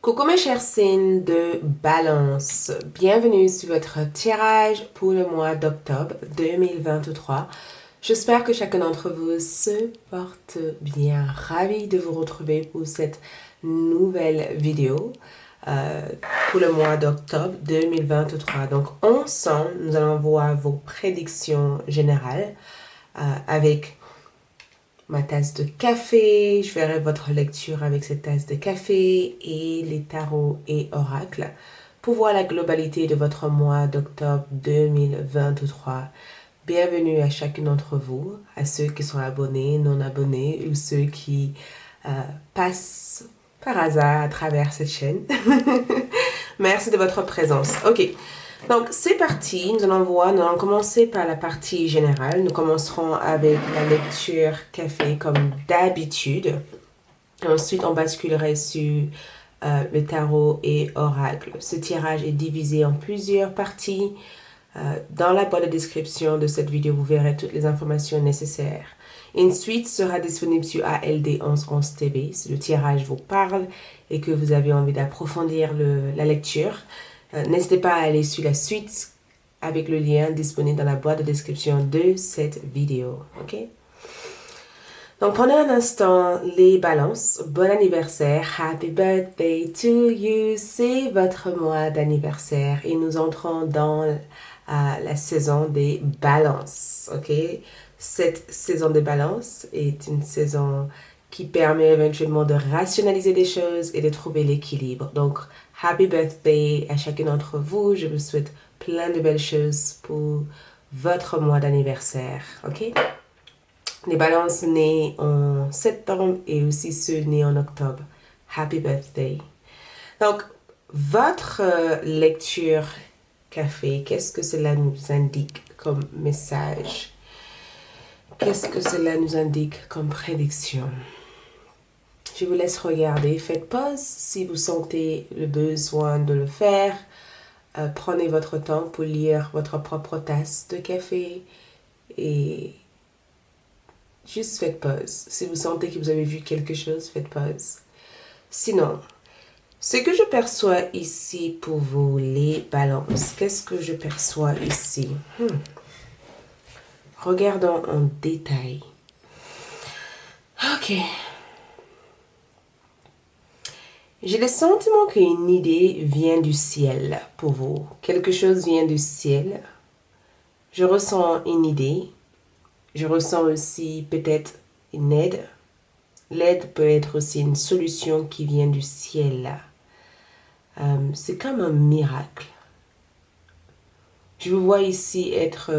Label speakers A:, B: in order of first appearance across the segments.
A: Coucou mes chers signes de balance, bienvenue sur votre tirage pour le mois d'octobre 2023. J'espère que chacun d'entre vous se porte bien. Ravi de vous retrouver pour cette nouvelle vidéo pour le mois d'octobre 2023. Donc ensemble, nous allons voir vos prédictions générales avec ma tasse de café. Je ferai votre lecture avec cette tasse de café et les tarots et oracles pour voir la globalité de votre mois d'octobre 2023. Bienvenue à chacun d'entre vous, à ceux qui sont abonnés, non abonnés ou ceux qui passent par hasard à travers cette chaîne. Merci de votre présence. Ok. Donc, c'est parti. Nous allons commencer par la partie générale. Nous commencerons avec la lecture café comme d'habitude. Ensuite, on basculerait sur le tarot et oracle. Ce tirage est divisé en plusieurs parties. Dans la boîte de description de cette vidéo, vous verrez toutes les informations nécessaires. Une suite sera disponible sur ALD 1111 TV si le tirage vous parle et que vous avez envie d'approfondir la lecture. N'hésitez pas à aller sur la suite avec le lien disponible dans la boîte de description de cette vidéo. Ok? Donc, prenez un instant les balances. Bon anniversaire. Happy birthday to you. C'est votre mois d'anniversaire et nous entrons dans la saison des balances. Ok? Cette saison de balance est une saison qui permet éventuellement de rationaliser des choses et de trouver l'équilibre. Donc, happy birthday à chacun d'entre vous. Je vous souhaite plein de belles choses pour votre mois d'anniversaire. Ok? Les balances nées en septembre et aussi ceux nés en octobre. Happy birthday. Donc, votre lecture café, qu'est-ce que cela nous indique comme message? Qu'est-ce que cela nous indique comme prédiction? Je vous laisse regarder. Faites pause si vous sentez le besoin de le faire. Prenez votre temps pour lire votre propre tasse de café et juste faites pause. Si vous sentez que vous avez vu quelque chose, faites pause. Sinon, ce que je perçois ici pour vous, les balances, qu'est-ce que je perçois ici? Regardons en détail. Ok. J'ai le sentiment qu'une idée vient du ciel pour vous. Quelque chose vient du ciel. Je ressens une idée. Je ressens aussi peut-être une aide. L'aide peut être aussi une solution qui vient du ciel. C'est comme un miracle. Je vous vois ici être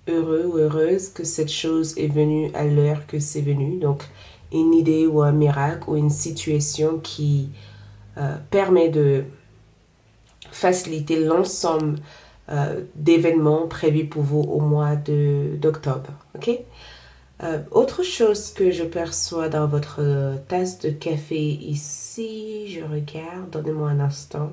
A: heureux ou heureuse que cette chose est venue à l'heure que c'est venu. Donc, une idée ou un miracle ou une situation qui permet de faciliter l'ensemble d'événements prévus pour vous au mois d'octobre. Ok? Autre chose que je perçois dans votre tasse de café ici, je regarde, donnez-moi un instant.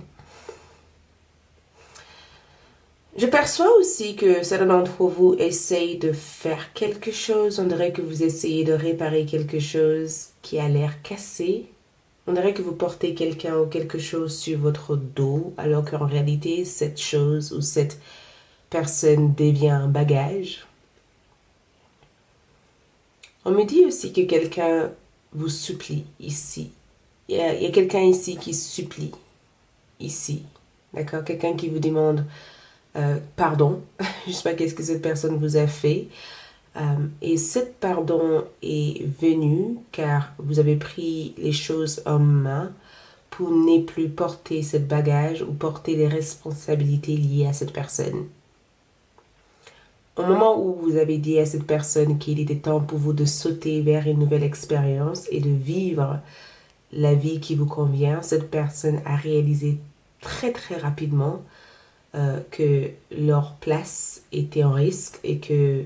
A: Je perçois aussi que certains d'entre vous essayent de faire quelque chose. On dirait que vous essayez de réparer quelque chose qui a l'air cassé. On dirait que vous portez quelqu'un ou quelque chose sur votre dos, alors qu'en réalité, cette chose ou cette personne devient un bagage. On me dit aussi que quelqu'un vous supplie ici. Il y a quelqu'un ici qui supplie ici. D'accord? Quelqu'un qui vous demande pardon. Je ne sais pas qu'est-ce que cette personne vous a fait. Et cet pardon est venu car vous avez pris les choses en main pour ne plus porter ce bagage ou porter les responsabilités liées à cette personne. Au moment où vous avez dit à cette personne qu'il était temps pour vous de sauter vers une nouvelle expérience et de vivre la vie qui vous convient, cette personne a réalisé très très rapidement que leur place était en risque et que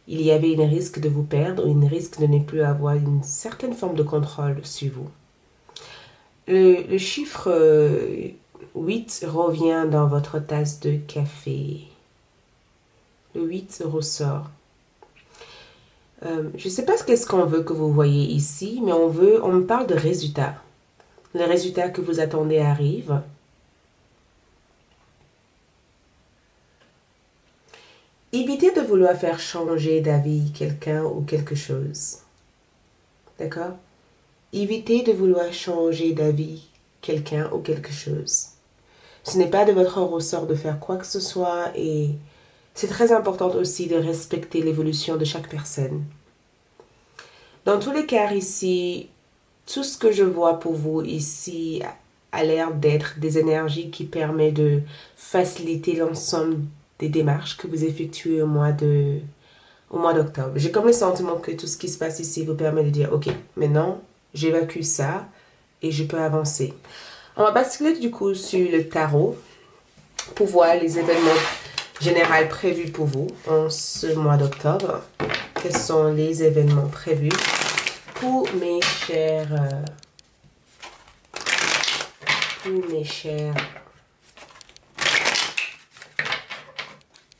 A: il y avait un risque de vous perdre ou un risque de ne plus avoir une certaine forme de contrôle sur vous. Le chiffre 8 revient dans votre tasse de café. Le 8 ressort. Je ne sais pas ce qu'est-ce qu'on veut que vous voyez ici, mais on me parle de résultats. Les résultats que vous attendez arrivent. Évitez de vouloir faire changer d'avis quelqu'un ou quelque chose. D'accord? Évitez de vouloir changer d'avis quelqu'un ou quelque chose. Ce n'est pas de votre ressort de faire quoi que ce soit et c'est très important aussi de respecter l'évolution de chaque personne. Dans tous les cas ici, tout ce que je vois pour vous ici a l'air d'être des énergies qui permettent de faciliter l'ensemble des démarches que vous effectuez au mois d'octobre. J'ai comme le sentiment que tout ce qui se passe ici vous permet de dire, ok, maintenant j'évacue ça et je peux avancer. On va basculer du coup sur le tarot pour voir les événements généraux prévus pour vous en ce mois d'octobre. Quels sont les événements prévus pour mes chers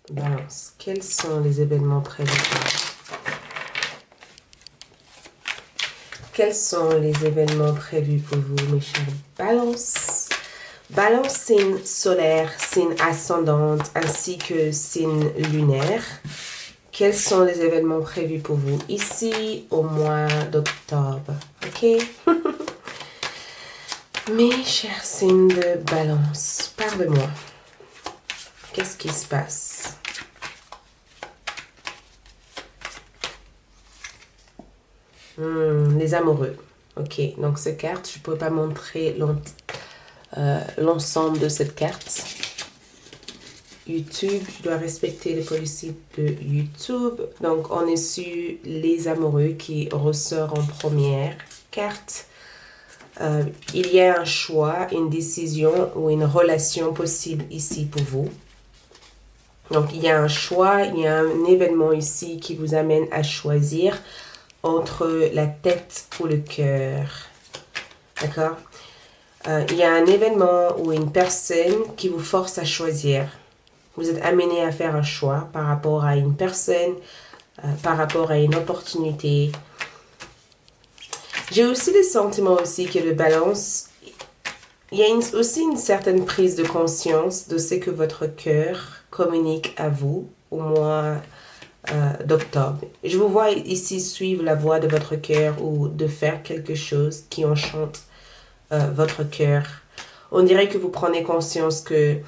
A: Balance. Quels sont les événements prévus pour vous? Quels sont les événements prévus pour vous, mes chers Balance? Balance, signe solaire, signe ascendante, ainsi que signe lunaire. Quels sont les événements prévus pour vous ici au mois d'octobre? Ok? Mes chers signes de Balance, parlez-moi. Qu'est-ce qui se passe? Les amoureux. Ok, donc cette carte, je ne peux pas montrer l'ensemble de cette carte. YouTube, je dois respecter les politiques de YouTube. Donc, on est sur les amoureux qui ressort en première carte. Il y a un choix, une décision ou une relation possible ici pour vous. Donc, il y a un choix, il y a un événement ici qui vous amène à choisir entre la tête ou le cœur. D'accord? Il y a un événement ou une personne qui vous force à choisir. Vous êtes amené à faire un choix par rapport à une personne, par rapport à une opportunité. J'ai aussi le sentiment aussi que le Balance, il y a aussi une certaine prise de conscience de ce que votre cœur communique à vous au mois d'octobre. Je vous vois ici suivre la voix de votre cœur ou de faire quelque chose qui enchante votre cœur. On dirait que vous prenez conscience que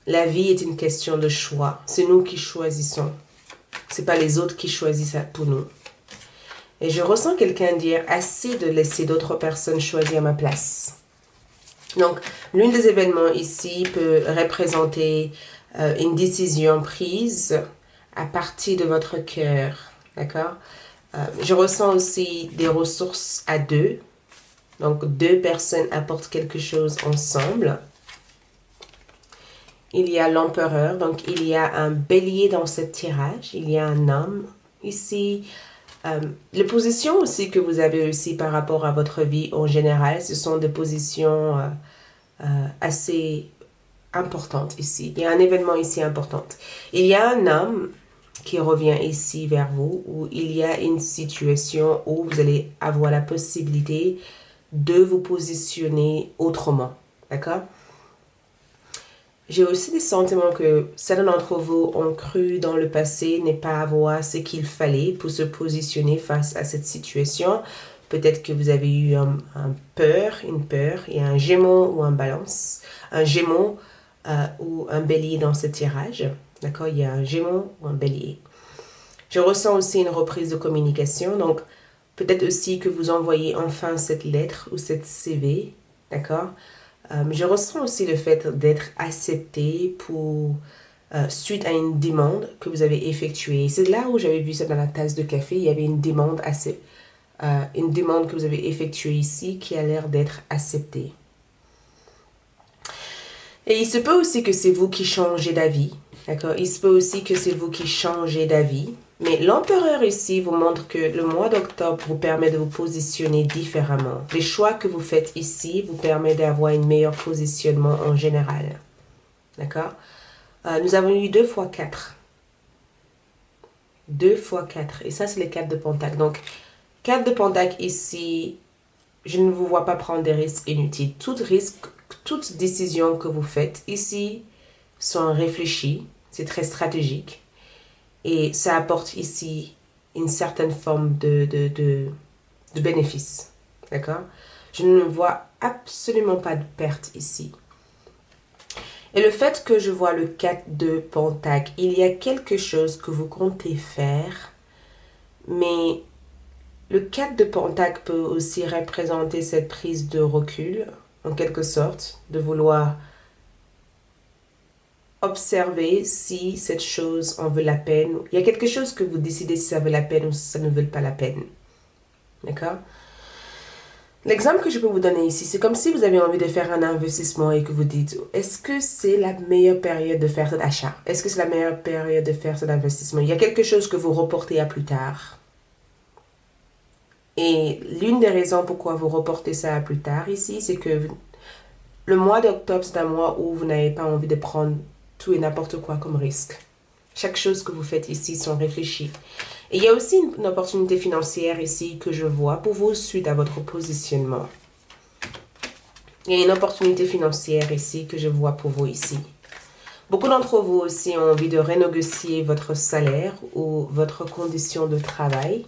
A: la vie est une question de choix. C'est nous qui choisissons. C'est pas les autres qui choisissent pour nous. Et je ressens quelqu'un dire assez de laisser d'autres personnes choisir ma place. Donc, l'un des événements ici peut représenter une décision prise à partir de votre cœur. D'accord? Je ressens aussi des ressources à deux. Donc, deux personnes apportent quelque chose ensemble. Il y a l'empereur, donc il y a un bélier dans ce tirage. Il y a un homme ici. Les positions aussi que vous avez aussi par rapport à votre vie en général, ce sont des positions assez importantes ici. Il y a un événement ici important. Il y a un homme qui revient ici vers vous, où il y a une situation où vous allez avoir la possibilité de vous positionner autrement. D'accord? J'ai aussi le sentiment que certains d'entre vous ont cru dans le passé ne pas avoir ce qu'il fallait pour se positionner face à cette situation. Peut-être que vous avez eu une peur, il y a un gémeau ou un balance, un gémeau ou un bélier dans ce tirage. D'accord? Il y a un gémeau ou un bélier. Je ressens aussi une reprise de communication. Donc, peut-être aussi que vous envoyez enfin cette lettre ou cette CV. D'accord? Je ressens aussi le fait d'être accepté suite à une demande que vous avez effectuée. C'est là où j'avais vu ça dans la tasse de café. Il y avait une demande que vous avez effectuée ici qui a l'air d'être acceptée. Et il se peut aussi que c'est vous qui changez d'avis. D'accord? Il se peut aussi que c'est vous qui changez d'avis. Mais l'empereur ici vous montre que le mois d'octobre vous permet de vous positionner différemment. Les choix que vous faites ici vous permettent d'avoir un meilleur positionnement en général. D'accord? Nous avons eu 2 fois 4. 2 fois 4. Et ça, c'est les 4 de Pentacle. Donc, 4 de Pentacle ici je ne vous vois pas prendre des risques inutiles. Tout risque, toute décision que vous faites ici sont réfléchies, c'est très stratégique. Et ça apporte ici une certaine forme de bénéfice. D'accord? Je ne vois absolument pas de perte ici. Et le fait que je vois le 4 de Pentacle, il y a quelque chose que vous comptez faire, mais le 4 de Pentacle peut aussi représenter cette prise de recul, en quelque sorte, de vouloir observer si cette chose en veut la peine. Il y a quelque chose que vous décidez si ça vaut la peine ou si ça ne vaut pas la peine. D'accord? L'exemple que je peux vous donner ici, c'est comme si vous avez envie de faire un investissement et que vous dites, est-ce que c'est la meilleure période de faire cet achat? Est-ce que c'est la meilleure période de faire cet investissement? Il y a quelque chose que vous reportez à plus tard. Et l'une des raisons pourquoi vous reportez ça à plus tard ici, c'est que le mois d'octobre, c'est un mois où vous n'avez pas envie de prendre tout et n'importe quoi comme risque. Chaque chose que vous faites ici sont réfléchies. Et il y a aussi une opportunité financière ici que je vois pour vous suite à votre positionnement. Il y a une opportunité financière ici que je vois pour vous ici. Beaucoup d'entre vous aussi ont envie de renégocier votre salaire ou votre condition de travail.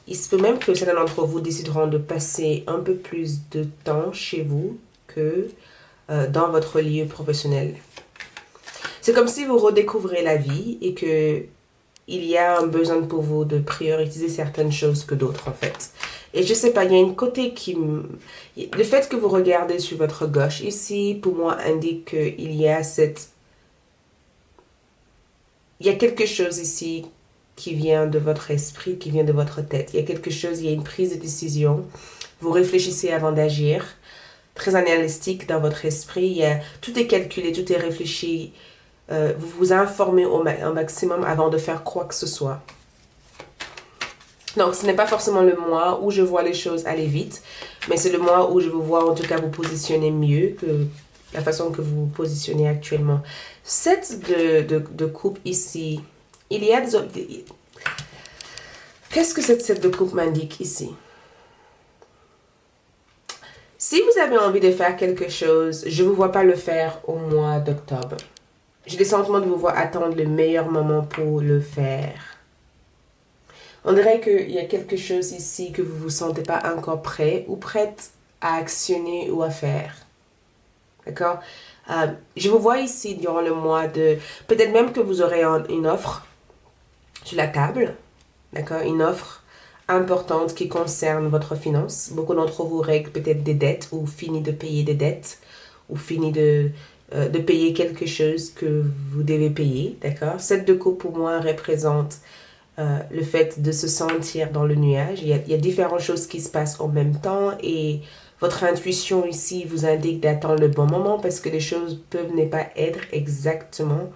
A: Il se peut même que certains d'entre vous décideront de passer un peu plus de temps chez vous que dans votre lieu professionnel. C'est comme si vous redécouvrez la vie et que il y a un besoin pour vous de prioriser certaines choses que d'autres en fait. Et je sais pas, il y a une côté qui... Le fait que vous regardez sur votre gauche ici, pour moi, indique qu'il y a cette... Il y a quelque chose ici qui vient de votre esprit, qui vient de votre tête. Il y a quelque chose, il y a une prise de décision. Vous réfléchissez avant d'agir. Très analytique dans votre esprit. Tout est calculé, tout est réfléchi. Vous vous informez au maximum avant de faire quoi que ce soit. Donc, ce n'est pas forcément le mois où je vois les choses aller vite, mais c'est le mois où je vous vois en tout cas vous positionner mieux que la façon que vous vous positionnez actuellement. Cette de coupe ici, il y a des... Qu'est-ce que cette 7 de coupe m'indique ici? Si vous avez envie de faire quelque chose, je ne vous vois pas le faire au mois d'octobre. J'ai le sentiment de vous voir attendre le meilleur moment pour le faire. On dirait qu'il y a quelque chose ici que vous ne vous sentez pas encore prêt ou prête à actionner ou à faire. D'accord? Je vous vois ici durant le mois de... Peut-être même que vous aurez une offre sur la table. D'accord? Une offre importante qui concerne votre finance. Beaucoup d'entre vous règlent peut-être des dettes ou finissent de payer des dettes ou finissent de payer quelque chose que vous devez payer. D'accord? 7 de coupe pour moi représente le fait de se sentir dans le nuage. Il y a différentes choses qui se passent en même temps et votre intuition ici vous indique d'attendre le bon moment parce que les choses peuvent ne pas être exactement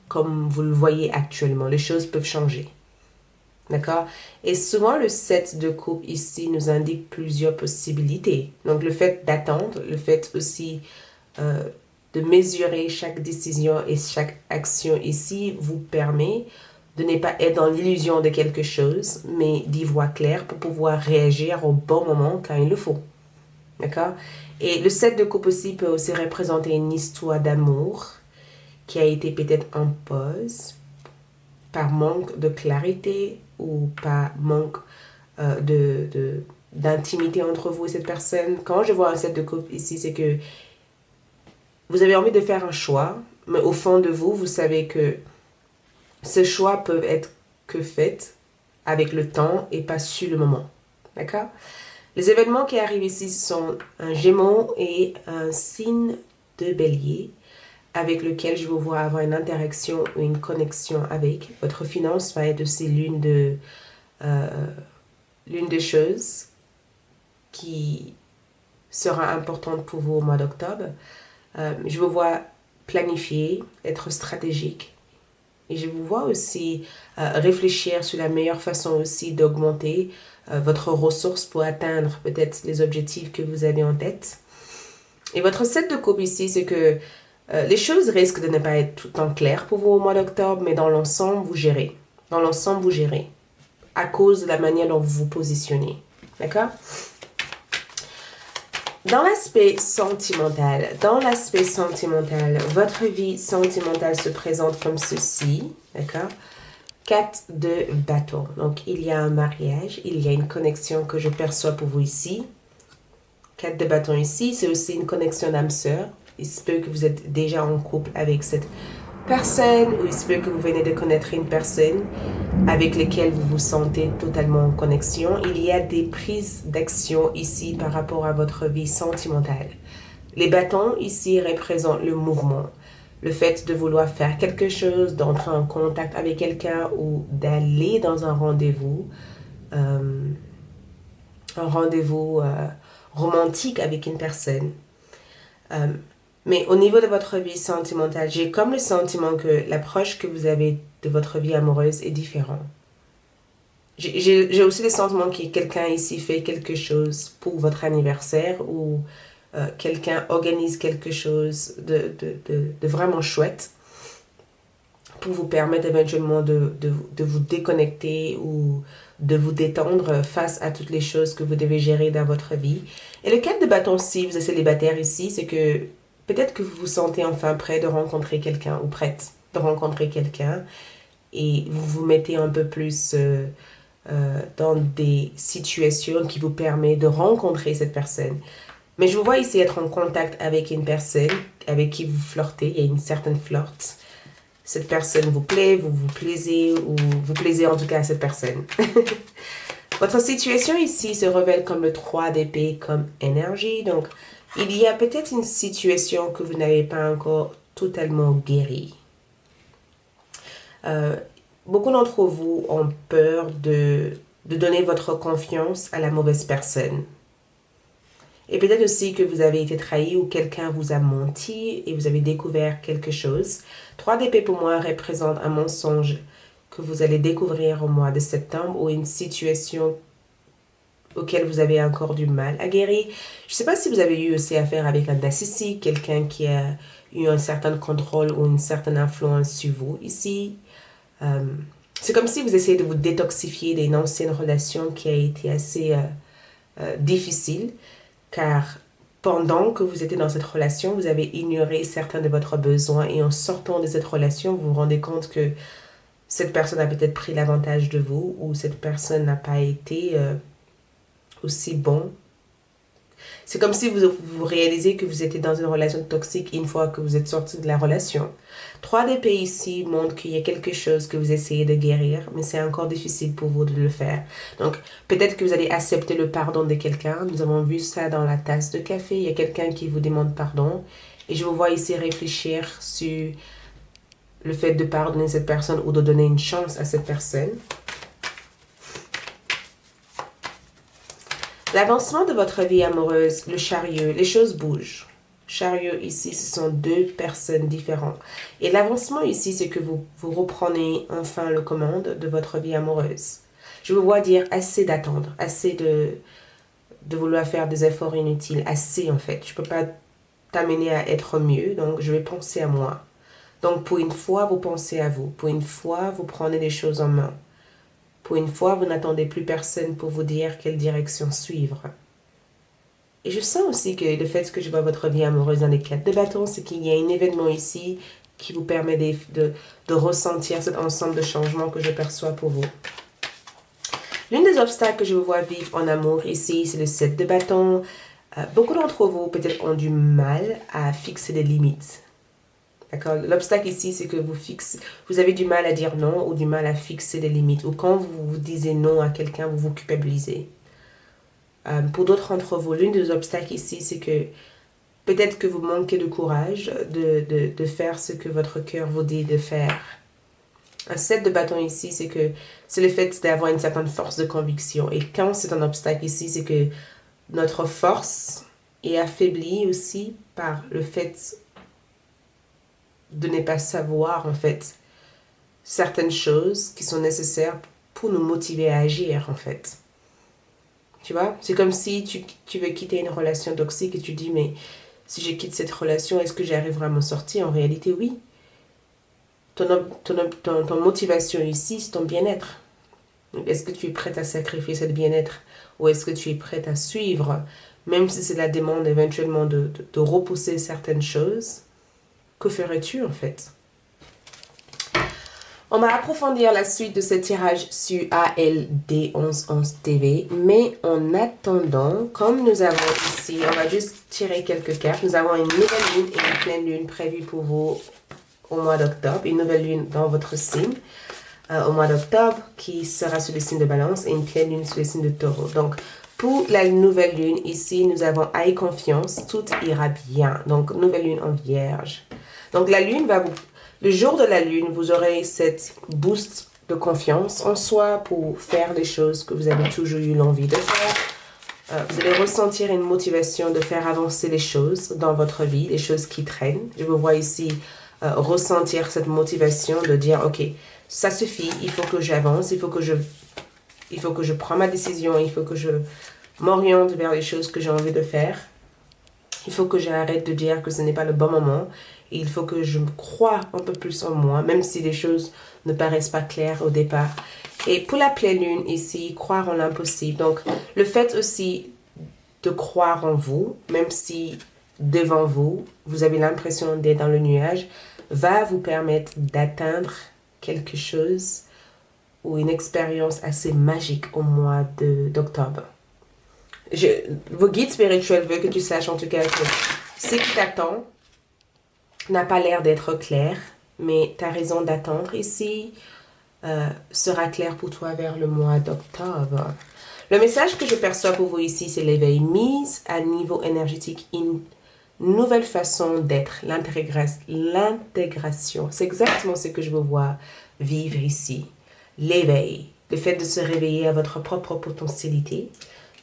A: comme vous le voyez actuellement. Les choses peuvent changer. D'accord? Et souvent, le 7 de coupe ici nous indique plusieurs possibilités. Donc, le fait d'attendre, le fait aussi de mesurer chaque décision et chaque action ici vous permet de ne pas être dans l'illusion de quelque chose, mais d'y voir clair pour pouvoir réagir au bon moment quand il le faut. D'accord? Et le 7 de coupe aussi peut aussi représenter une histoire d'amour qui a été peut-être en pause par manque de clarité ou par manque d'intimité entre vous et cette personne. Quand je vois un 7 de coupe ici, c'est que vous avez envie de faire un choix, mais au fond de vous, vous savez que ce choix peut être que fait avec le temps et pas sur le moment. D'accord? Les événements qui arrivent ici sont un Gémeaux et un signe de Bélier avec lequel je vous vois avoir une interaction ou une connexion avec. Votre finance va être aussi l'une des choses qui sera importante pour vous au mois d'octobre. Je vous vois planifier, être stratégique. Et je vous vois aussi réfléchir sur la meilleure façon aussi d'augmenter votre ressource pour atteindre peut-être les objectifs que vous avez en tête. Et votre 7 de coupe ici, c'est que les choses risquent de ne pas être tout le temps claires pour vous au mois d'octobre, mais dans l'ensemble, vous gérez. Dans l'ensemble, vous gérez. À cause de la manière dont vous vous positionnez. D'accord? Dans l'aspect sentimental, votre vie sentimentale se présente comme ceci, d'accord? 4 de bâton. Donc, il y a un mariage, il y a une connexion que je perçois pour vous ici. 4 de bâton ici, c'est aussi une connexion d'âme-sœur. Il se peut que vous êtes déjà en couple avec cette personne ou il se peut que vous venez de connaître une personne avec laquelle vous vous sentez totalement en connexion. Il y a des prises d'action ici par rapport à votre vie sentimentale. Les bâtons ici représentent le mouvement, le fait de vouloir faire quelque chose, d'entrer en contact avec quelqu'un ou d'aller dans un rendez-vous romantique avec une personne. Mais au niveau de votre vie sentimentale, j'ai comme le sentiment que l'approche que vous avez de votre vie amoureuse est différente. J'ai aussi le sentiment que quelqu'un ici fait quelque chose pour votre anniversaire ou quelqu'un organise quelque chose de vraiment chouette pour vous permettre éventuellement de vous déconnecter ou de vous détendre face à toutes les choses que vous devez gérer dans votre vie. Et le 4 de bâton, si vous êtes célibataire ici, c'est que peut-être que vous vous sentez enfin prêt de rencontrer quelqu'un ou prête de rencontrer quelqu'un et vous vous mettez un peu plus dans des situations qui vous permettent de rencontrer cette personne. Mais je vous vois ici être en contact avec une personne avec qui vous flirtez, il y a une certaine flirte. Cette personne vous plaît, vous vous plaisez ou vous plaisez en tout cas à cette personne. Votre situation ici se révèle comme le 3 d'épée, comme énergie. Donc, il y a peut-être une situation que vous n'avez pas encore totalement guérie. Beaucoup d'entre vous ont peur de donner votre confiance à la mauvaise personne. Et peut-être aussi que vous avez été trahi ou quelqu'un vous a menti et vous avez découvert quelque chose. 3 d'épée pour moi représente un mensonge que vous allez découvrir au mois de septembre ou une situation auquel vous avez encore du mal à guérir. Je ne sais pas si vous avez eu aussi affaire avec un narcissique, quelqu'un qui a eu un certain contrôle ou une certaine influence sur vous ici. C'est comme si vous essayez de vous détoxifier d'une ancienne relation qui a été assez difficile, car pendant que vous étiez dans cette relation, vous avez ignoré certains de votre besoins et en sortant de cette relation, vous vous rendez compte que cette personne a peut-être pris l'avantage de vous ou cette personne n'a pas été aussi bon. C'est comme si vous réalisez que vous étiez dans une relation toxique une fois que vous êtes sorti de la relation. 3 d'épée ici montre qu'il y a quelque chose que vous essayez de guérir, mais c'est encore difficile pour vous de le faire. Donc, peut-être que vous allez accepter le pardon de quelqu'un. Nous avons vu ça dans la tasse de café. Il y a quelqu'un qui vous demande pardon. Et je vous vois ici réfléchir sur le fait de pardonner cette personne ou de donner une chance à cette personne. L'avancement de votre vie amoureuse, le chariot, les choses bougent. Chariot ici, ce sont 2 personnes différentes. Et l'avancement ici, c'est que vous reprenez enfin le commande de votre vie amoureuse. Je vous vois dire assez d'attendre, assez de vouloir faire des efforts inutiles, assez en fait. Je ne peux pas t'amener à être mieux, donc je vais penser à moi. Donc pour une fois, vous pensez à vous. Pour une fois, vous prenez les choses en main. Pour une fois, vous n'attendez plus personne pour vous dire quelle direction suivre. Et je sens aussi que le fait que je vois votre vie amoureuse dans les 4 de bâton, c'est qu'il y a un événement ici qui vous permet de ressentir cet ensemble de changements que je perçois pour vous. L'un des obstacles que je vous vois vivre en amour ici, c'est le 7 de bâton. Beaucoup d'entre vous peut-être ont du mal à fixer des limites. D'accord? L'obstacle ici, c'est que vous avez du mal à dire non ou du mal à fixer des limites. Ou quand vous disiez non à quelqu'un, vous vous culpabilisez. Pour d'autres d'entre vous, l'un des obstacles ici, c'est que peut-être que vous manquez de courage de faire ce que votre cœur vous dit de faire. Un 7 de bâton ici, c'est le fait d'avoir une certaine force de conviction. Et quand c'est un obstacle ici, c'est que notre force est affaiblie aussi par le fait de ne pas savoir, en fait, certaines choses qui sont nécessaires pour nous motiver à agir, en fait. Tu vois? C'est comme si tu veux quitter une relation toxique et tu dis, mais si je quitte cette relation, est-ce que j'arriverai à m'en sortir? En réalité, oui. Ton motivation ici, c'est ton bien-être. Est-ce que tu es prête à sacrifier cette bien-être? Ou est-ce que tu es prête à suivre même si c'est la demande éventuellement de repousser certaines choses, que ferais-tu en fait? On va approfondir la suite de ce tirage sur ALD 1111 TV, mais en attendant, comme nous avons ici, on va juste tirer quelques cartes. Nous avons une nouvelle lune et une pleine lune prévue pour vous au mois d'octobre, une nouvelle lune dans votre signe au mois d'octobre qui sera sur le signe de Balance et une pleine lune sur le signe de Taureau. Donc, pour la nouvelle lune, ici, nous avons aie confiance, tout ira bien. Donc, nouvelle lune en Vierge. Donc, la lune va vous... Le jour de la lune, vous aurez cette boost de confiance en soi pour faire les choses que vous avez toujours eu l'envie de faire. Vous allez ressentir une motivation de faire avancer les choses dans votre vie, les choses qui traînent. Je vous vois ici ressentir cette motivation de dire, ok, ça suffit, il faut que j'avance, il faut que je prenne ma décision, il faut que je m'oriente vers les choses que j'ai envie de faire. Il faut que j'arrête de dire que ce n'est pas le bon moment. Et il faut que je croie un peu plus en moi, même si les choses ne paraissent pas claires au départ. Et pour la pleine lune ici, croire en l'impossible. Donc, le fait aussi de croire en vous, même si devant vous, vous avez l'impression d'être dans le nuage, va vous permettre d'atteindre quelque chose ou une expérience assez magique au mois d'octobre. Vos guides spirituels veulent que tu saches en tout cas que ce qui t'attend n'a pas l'air d'être clair, mais ta raison d'attendre ici sera claire pour toi vers le mois d'octobre. Le message que je perçois pour vous ici, c'est l'éveil. Mise à niveau énergétique, une nouvelle façon d'être, l'intégration. C'est exactement ce que je veux voir vivre ici. L'éveil, le fait de se réveiller à votre propre potentialité,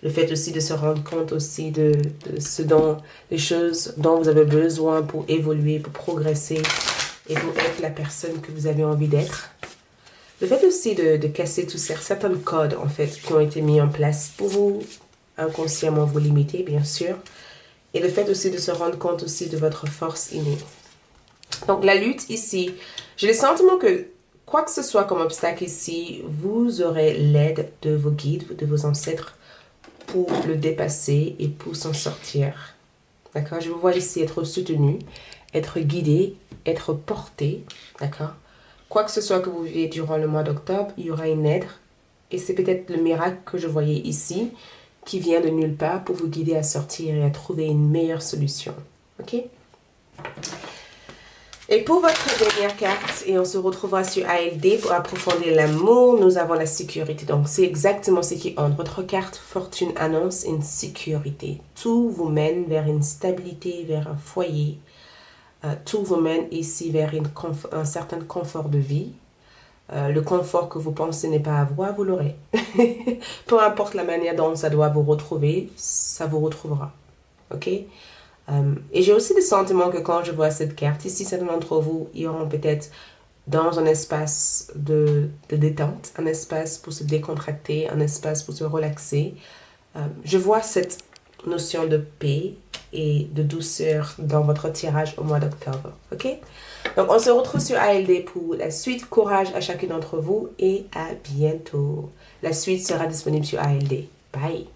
A: le fait aussi de se rendre compte aussi de ce dont, les choses dont vous avez besoin pour évoluer, pour progresser et pour être la personne que vous avez envie d'être. Le fait aussi de casser tous certains codes en fait qui ont été mis en place pour vous, inconsciemment vous limiter bien sûr. Et le fait aussi de se rendre compte aussi de votre force innée. Donc la lutte ici, j'ai le sentiment que quoi que ce soit comme obstacle ici, vous aurez l'aide de vos guides, de vos ancêtres pour le dépasser et pour s'en sortir. D'accord? Je vous vois ici être soutenu, être guidé, être porté. D'accord? Quoi que ce soit que vous vivez durant le mois d'octobre, il y aura une aide. Et c'est peut-être le miracle que je voyais ici, qui vient de nulle part pour vous guider à sortir et à trouver une meilleure solution. Ok? Et pour votre dernière carte, et on se retrouvera sur ALD pour approfondir l'amour, nous avons la sécurité. Donc, c'est exactement ce qui entre. Votre carte fortune annonce une sécurité. Tout vous mène vers une stabilité, vers un foyer. Tout vous mène ici vers un certain confort de vie. Le confort que vous pensez n'est pas à avoir, vous l'aurez. Peu importe la manière dont ça doit vous retrouver, ça vous retrouvera. Ok? Et j'ai aussi le sentiment que quand je vois cette carte, ici, certains d'entre vous iront peut-être dans un espace de détente, un espace pour se décontracter, un espace pour se relaxer. Je vois cette notion de paix et de douceur dans votre tirage au mois d'octobre. Ok? Donc, on se retrouve sur ALD pour la suite. Courage à chacun d'entre vous et à bientôt. La suite sera disponible sur ALD. Bye!